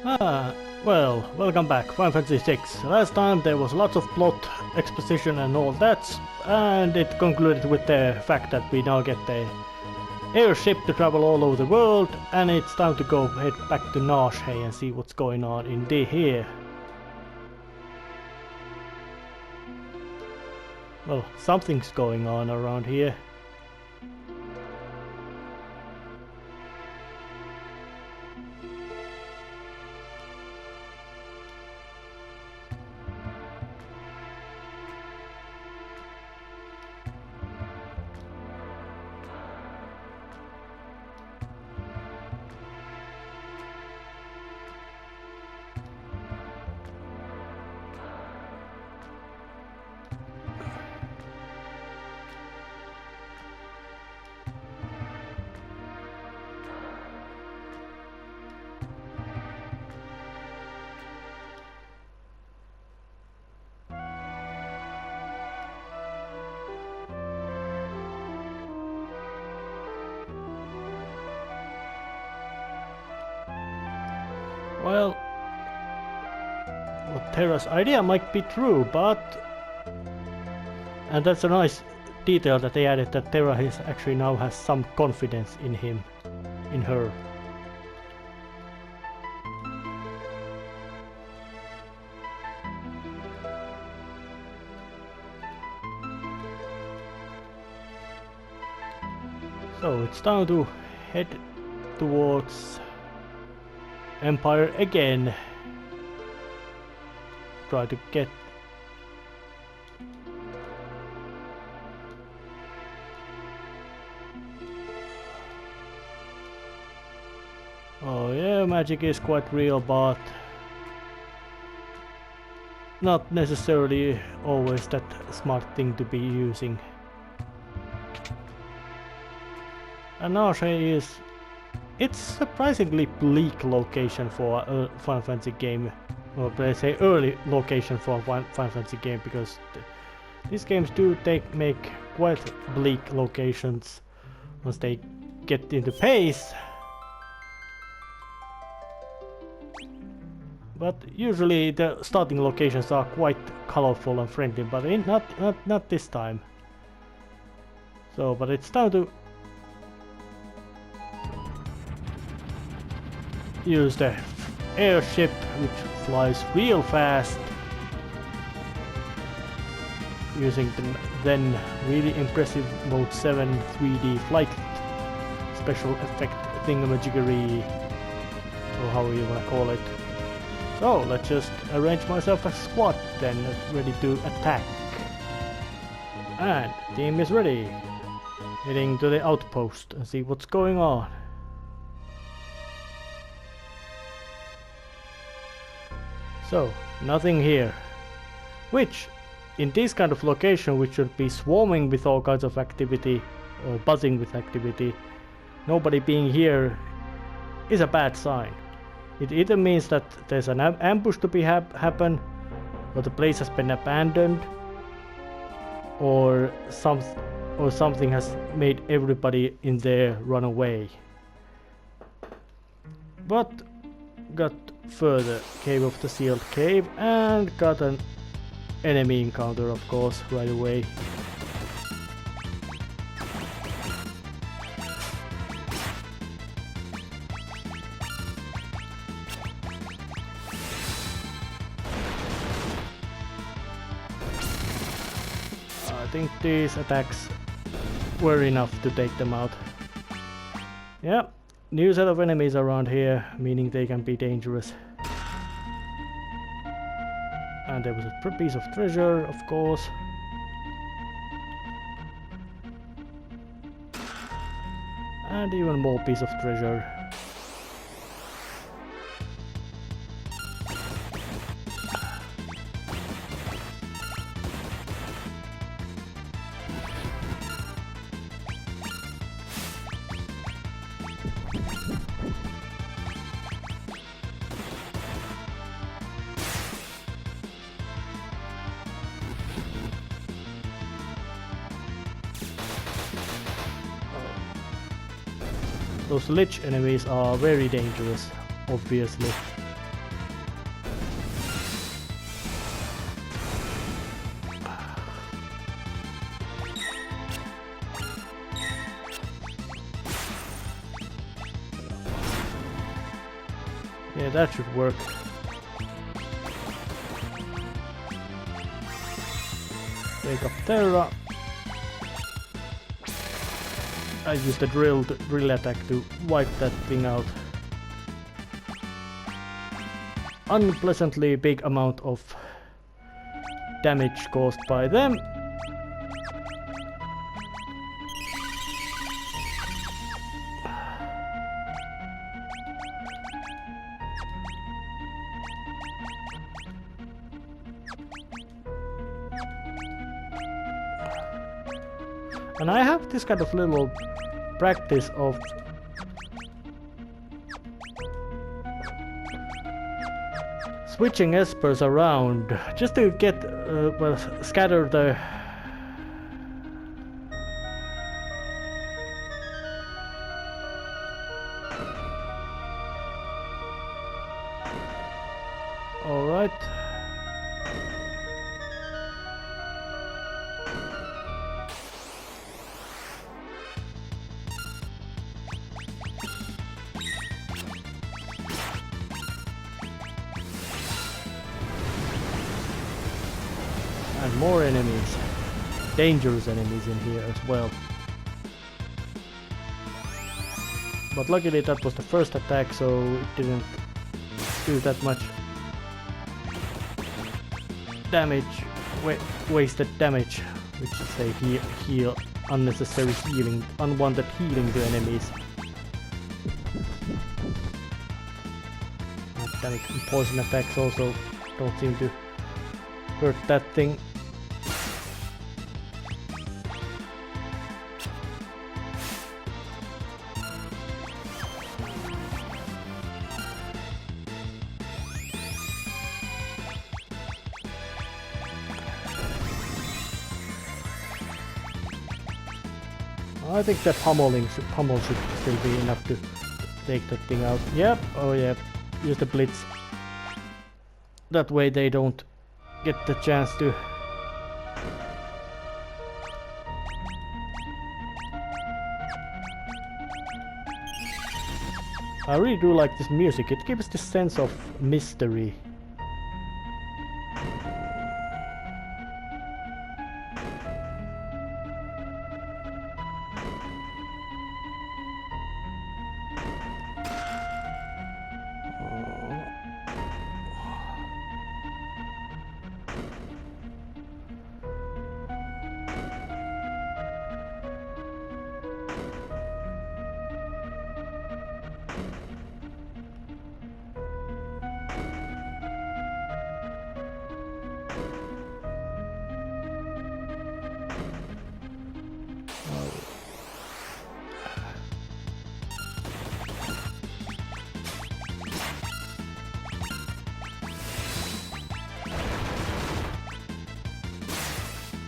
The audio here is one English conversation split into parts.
Well, welcome back, Final Fantasy VI. Last time there was lots of plot, exposition and all that, and it concluded with the fact that we now get the airship to travel all over the world, and it's time to go head back to Nashhe and see what's going on in here. Well, something's going on around here. Well, Terra's idea might be true, but... And that's a nice detail that they added, that Terra is actually now has some confidence in him, in her. So it's time to head towards Empire again. Try to get... Oh yeah, magic is quite real, but not necessarily always that smart thing to be using. And Nashhe is... It's surprisingly bleak location for a Final Fantasy game, or let's say early location for a Final Fantasy game, because these games do make quite bleak locations once they get into pace. But usually the starting locations are quite colorful and friendly, but not this time. So, but it's time to use the airship, which flies real fast, using the then really impressive Mode 7 3D flight special effect thingamajiggery, or however you wanna call it. So let's just arrange myself a squad then, ready to attack. And team is ready. Heading to the outpost and see what's going on. So, nothing here. Which, in this kind of location, which should be swarming with all kinds of activity, or buzzing with activity, nobody being here is a bad sign. It either means that there's an ambush to be happen, or the place has been abandoned, or something has made everybody in there run away. But got further Cave of the Sealed Cave and got an enemy encounter, of course, right away. I think these attacks were enough to take them out. Yeah. New set of enemies around here, meaning they can be dangerous. And there was a piece of treasure, of course. And even more piece of treasure. Those lich enemies are very dangerous, obviously. Yeah, that should work. Take up Terra. I use the drill attack to wipe that thing out. Unpleasantly big amount of damage caused by them. And I have this kind of little practice of switching espers around just to get well, scatter the all right. And more enemies, dangerous enemies in here as well. But luckily that was the first attack, so it didn't do that much damage, wasted damage, which is a heal, unnecessary healing, unwanted healing to enemies. Damn it, poison attacks also don't seem to hurt that thing. I think that pummel should still be enough to take that thing out. Yep, oh yeah, use the blitz. That way they don't get the chance to I really do like this music, it gives this sense of mystery.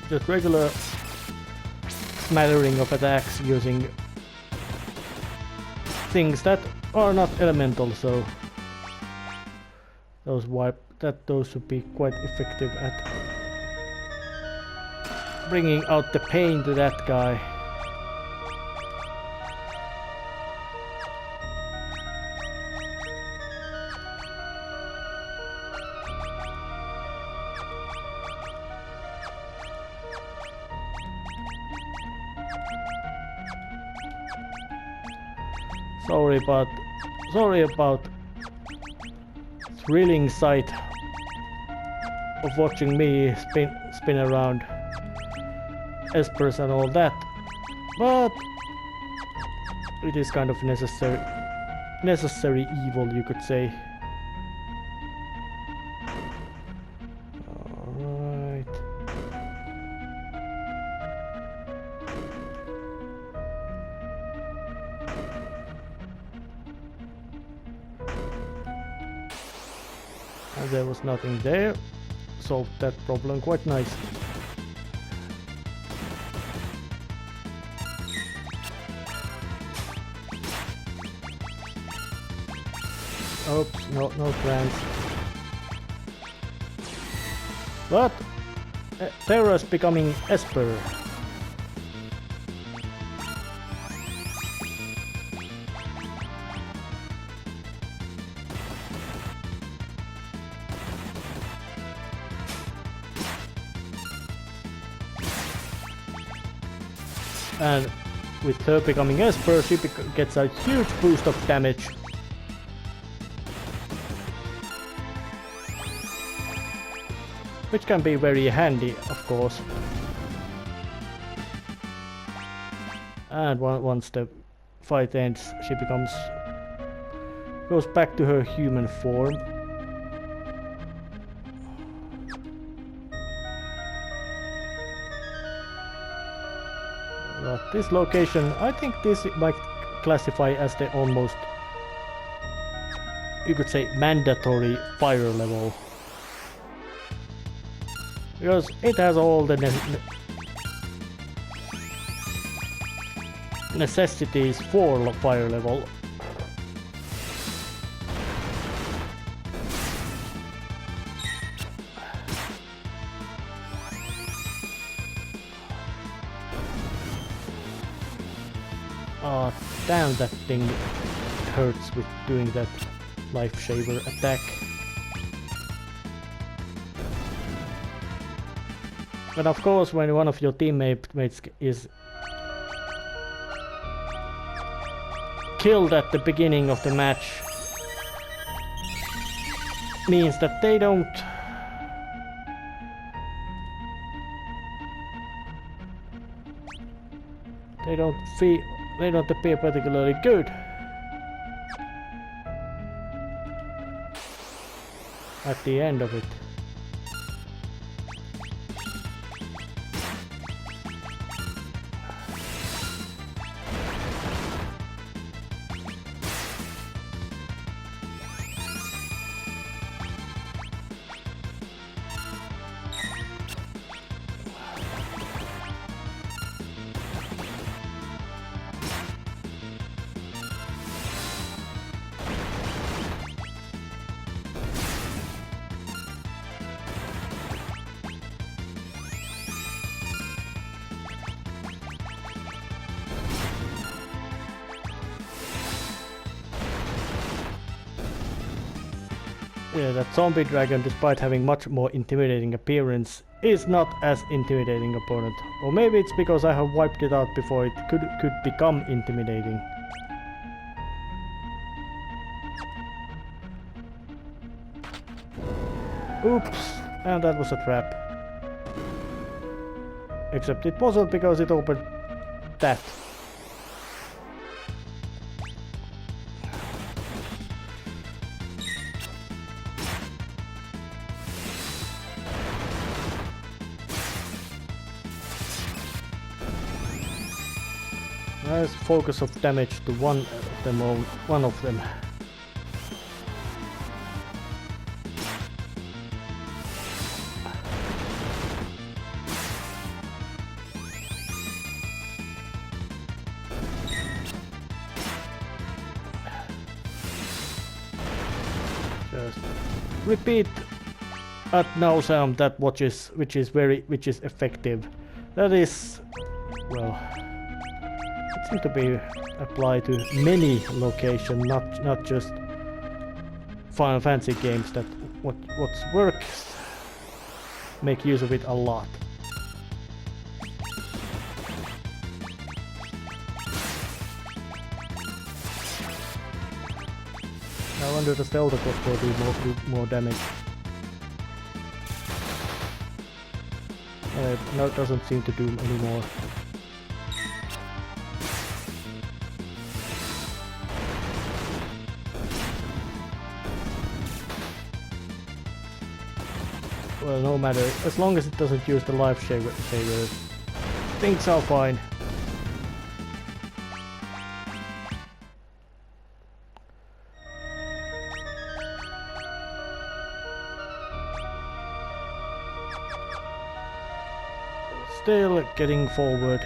Just regular smattering of attacks using things that are not elemental, so those should be quite effective at bringing out the pain to that guy. Sorry about thrilling sight of watching me spin around espers and all that, but it is kind of necessary evil, you could say. There was nothing there, solved that problem quite nice. Oops, no plans. But Terra is becoming Esper. And with her becoming Esper, she gets a huge boost of damage. Which can be very handy, of course. And once the fight ends, she goes back to her human form. But this location, I think this might classify as the almost, you could say, mandatory fire level. Because it has all the necessities for fire level. Oh, damn, that thing hurts with doing that life saver attack. But of course, when one of your teammates is killed at the beginning of the match, means that they don't appear particularly good. At the end of it. Yeah, that zombie dragon, despite having much more intimidating appearance, is not as intimidating opponent. Or maybe it's because I have wiped it out before it could become intimidating. Oops, and that was a trap. Except it wasn't, because it opened that. Nice focus of damage to one of them. Just repeat ad nauseam that which is effective. That is, well, it seems to be applied to many locations, not just Final Fantasy games. That what works, make use of it a lot. I wonder the stealth will do more damage. No, it doesn't seem to do any more. Well, no matter, as long as it doesn't use the life saver, things are fine. Still getting forward.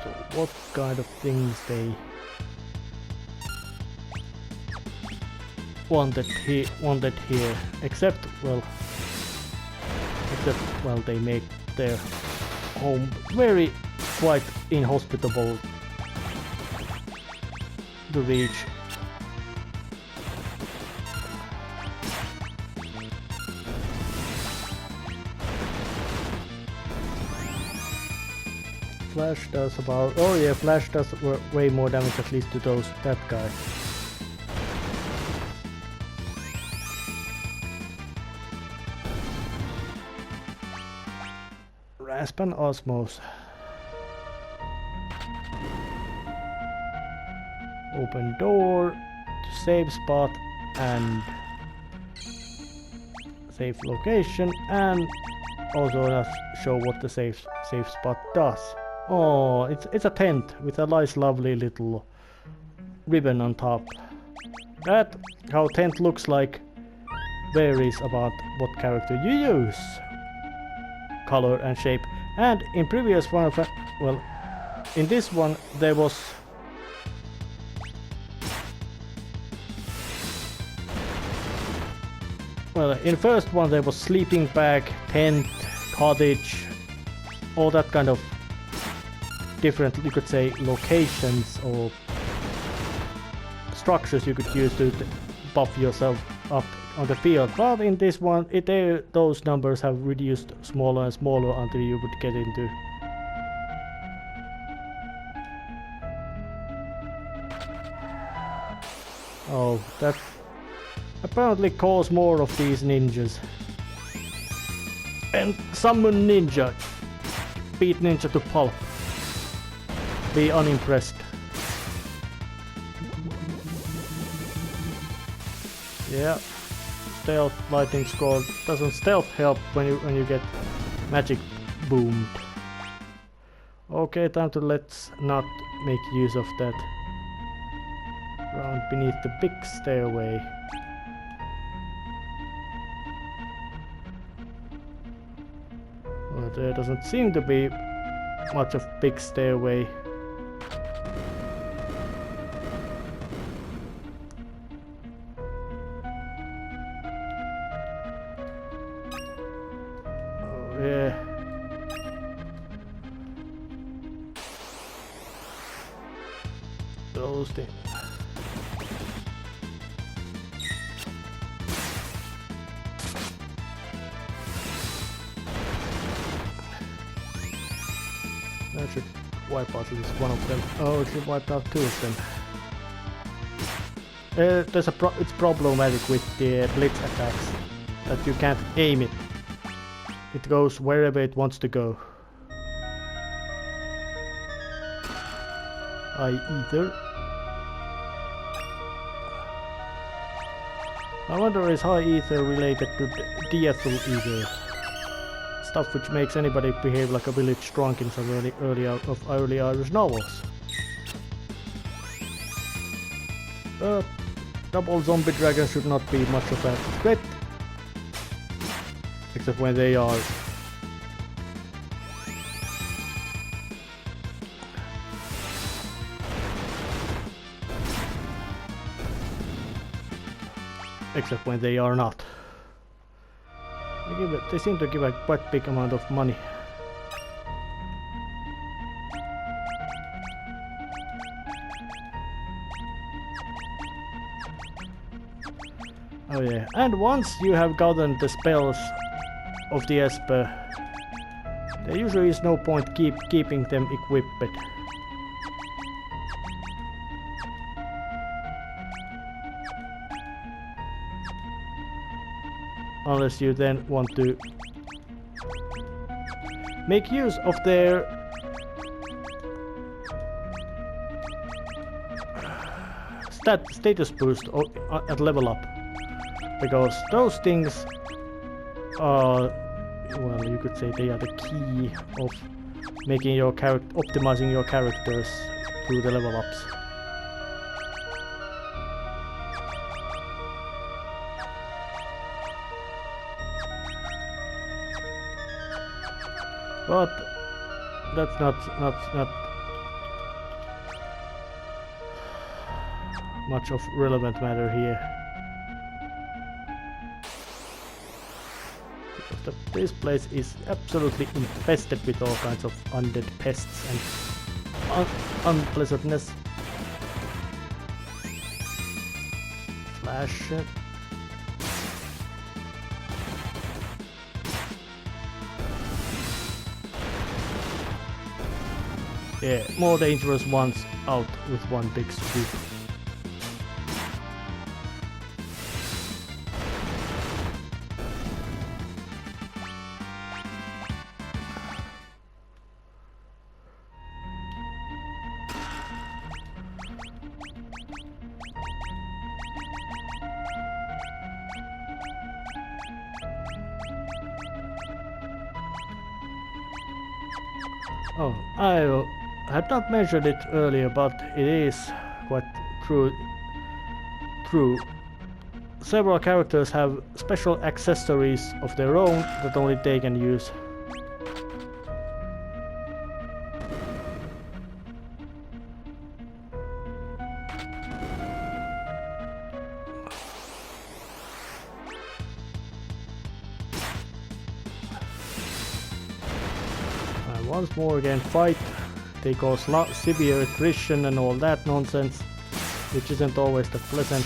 So what kind of things they wanted here, except they make their home quite inhospitable to reach. Flash does about... Oh yeah, Flash does way more damage, at least to that guy. Rasp and Osmose. Open door to save spot and save location, and also let's show what the save spot does. Oh, it's a tent with a nice lovely little ribbon on top. That how tent looks like varies about what character you use, color and shape. And in previous one, well, in this one there was in first one there was sleeping bag, tent, cottage, all that kind of different, you could say, locations or structures you could use to buff yourself up on the field. But in this one, those numbers have reduced smaller and smaller until you would get into oh, that apparently cause more of these ninjas. And summon ninja. Beat ninja to pulp. Be unimpressed. Yeah. Stealth lightning scroll. Doesn't stealth help when you get magic boomed. Okay, time to let's not make use of that. Round beneath the big stairway. Well, there doesn't seem to be much of big stairway. Oh yeah. Those things. That should wipe out at least one of them. Oh, it should wipe out two of them. It's problematic with the blitz attacks that you can't aim it. It goes wherever it wants to go. Ether. I wonder, is high ether related to diethyl ether? Stuff which makes anybody behave like a village drunk in some early Irish novels. Double zombie dragons should not be much of a threat, except when they are not. They seem to give a quite big amount of money. Oh yeah, and once you have gotten the spells of the Esper, there usually is no point keeping them equipped. Unless you then want to make use of their status boost at level up, because those things are, well, you could say they are the key of making your optimizing your characters through the level ups. But that's not much of relevant matter here. Because this place is absolutely infested with all kinds of undead pests and unpleasantness. Flash. Yeah, more dangerous ones out with one big sweep. Oh, I had not mentioned it earlier, but it is quite true. Several characters have special accessories of their own that only they can use. And once more again, fight. They cause severe attrition and all that nonsense, which isn't always that pleasant.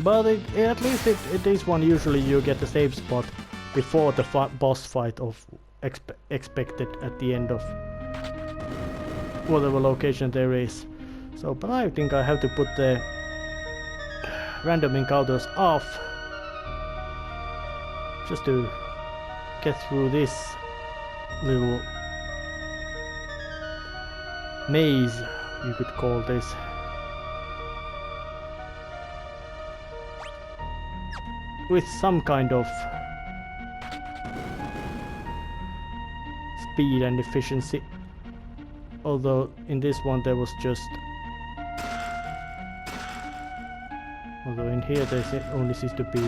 But at least it is one usually you get a save spot before the boss fight of expected at the end of whatever location there is. So, but I think I have to put the random encounters off just to get through this little maze, you could call this. With some kind of speed and efficiency, although in this one there was just, although in here there only seems to be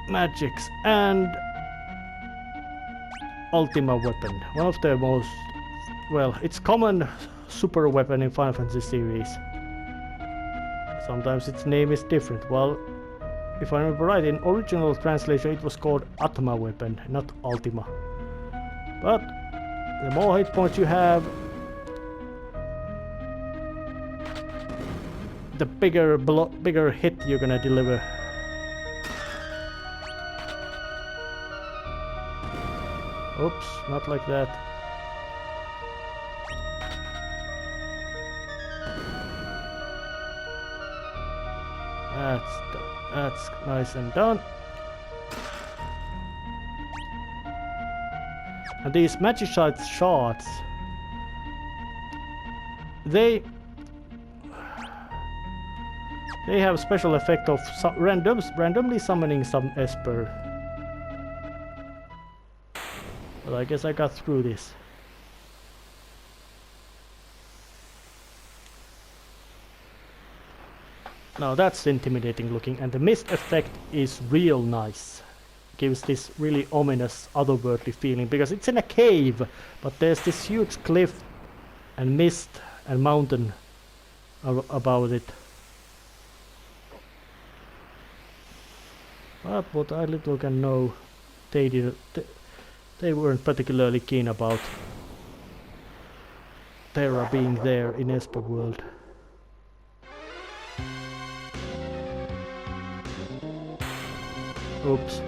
magics and ultima weapon, one of the most, well, it's common super weapon in Final Fantasy series. Sometimes its name is different. Well, if I remember right, in original translation it was called Atma weapon, not Ultima. But the more hit points you have, the bigger hit you're gonna deliver. Oops, not like that. That's nice and done. And these magicite shards, they have special effect of randomly summoning some Esper. But I guess I got through this. Now that's intimidating looking, and the mist effect is real nice. Gives this really ominous otherworldly feeling, because it's in a cave, but there's this huge cliff and mist and mountain about it. But what I little can know, they weren't particularly keen about Terra being there in Esper world. Oops.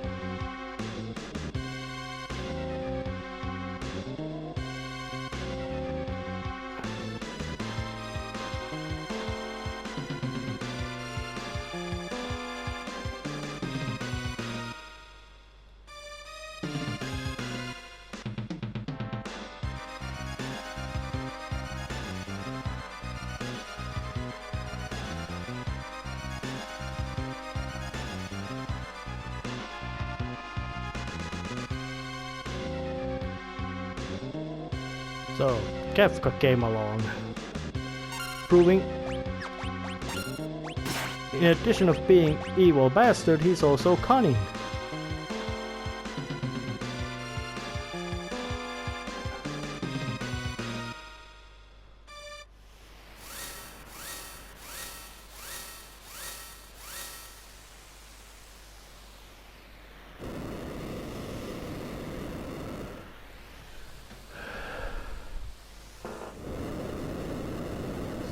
So, Kefka came along, proving, in addition of being evil bastard, he's also cunning.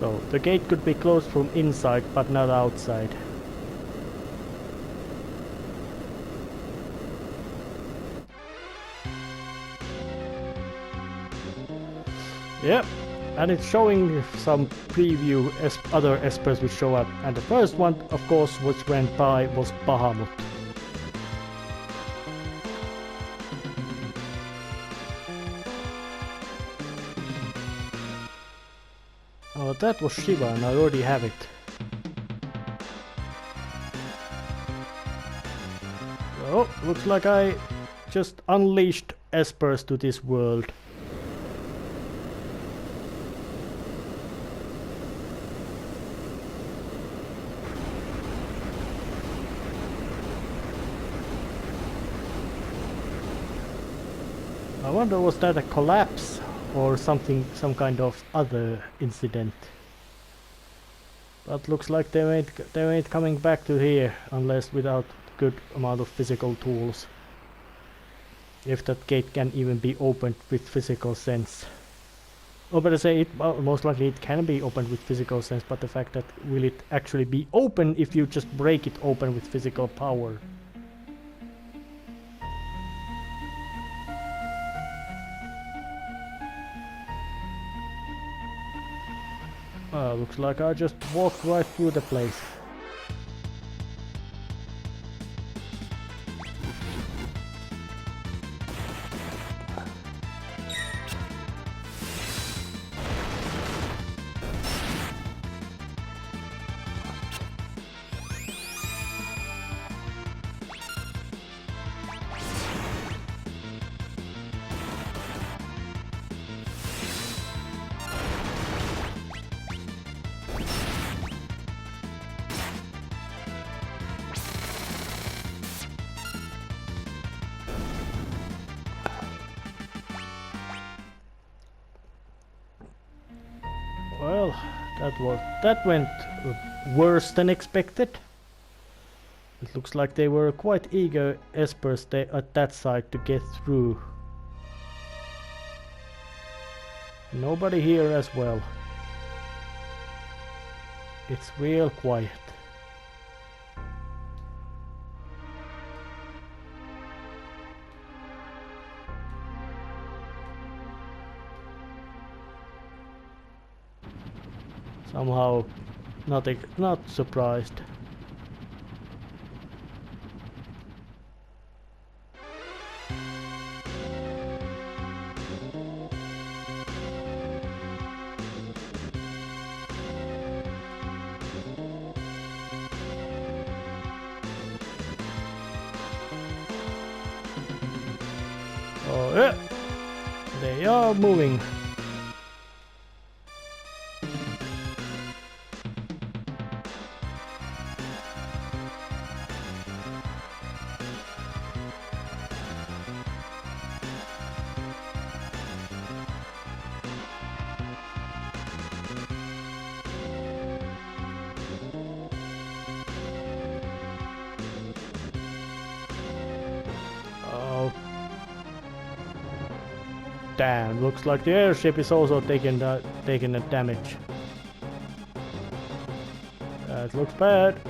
So the gate could be closed from inside but not outside. Yep, and it's showing some preview other espers which show up, and the first one of course which went by was Bahamut. Oh, that was Shiva and I already have it. So, looks like I just unleashed espers to this world. I wonder, was that a collapse or something, some kind of other incident? But looks like they ain't coming back to here unless without good amount of physical tools. If that gate can even be opened with physical sense. Or better say, most likely it can be opened with physical sense, but the fact that will it actually be open if you just break it open with physical power? Looks like I just walked right through the place. Well, that went worse than expected. It looks like they were quite eager espers at that side to get through. Nobody here as well. It's real quiet. Somehow not surprised. Oh yeah, they are moving. Damn, looks like the airship is also taking a damage. That looks bad.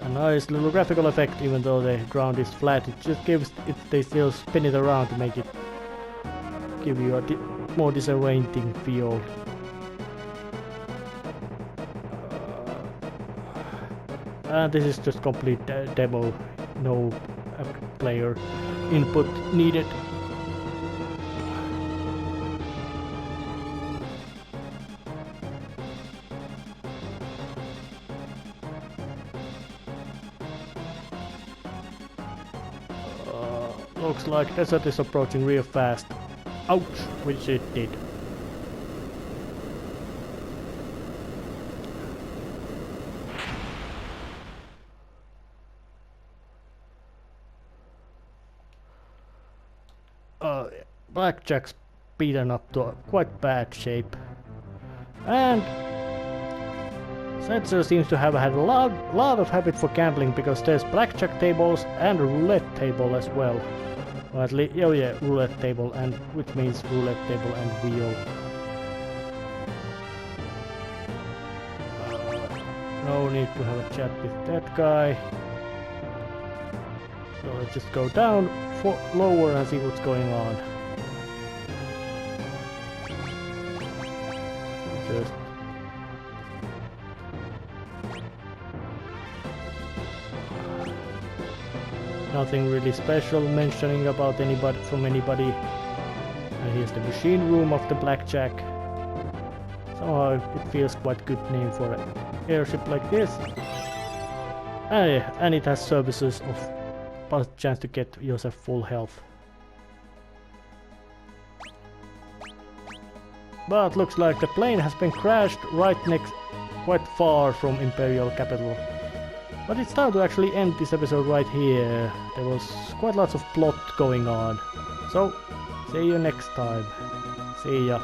A nice little graphical effect, even though the ground is flat. It just gives it. They still spin it around to make it give you a more disorienting feel. And this is just complete demo. No player input needed. Looks like desert is approaching real fast. Ouch, which it did. Blackjack's beaten up to a quite bad shape, and Setzer seems to have had a lot of habit for gambling, because there's blackjack tables and a roulette table as well. Or at least, oh yeah, roulette table, and which means roulette table and wheel. No need to have a chat with that guy. So let's just go down lower and see what's going on. Just nothing really special mentioning about anybody from anybody. And here's the machine room of the blackjack. Somehow it feels quite good name for an airship like this. And it has services of chance to get yourself full health. But looks like the plane has been crashed quite far from Imperial capital. But it's time to actually end this episode right here. There was quite lots of plot going on. So, see you next time. See ya.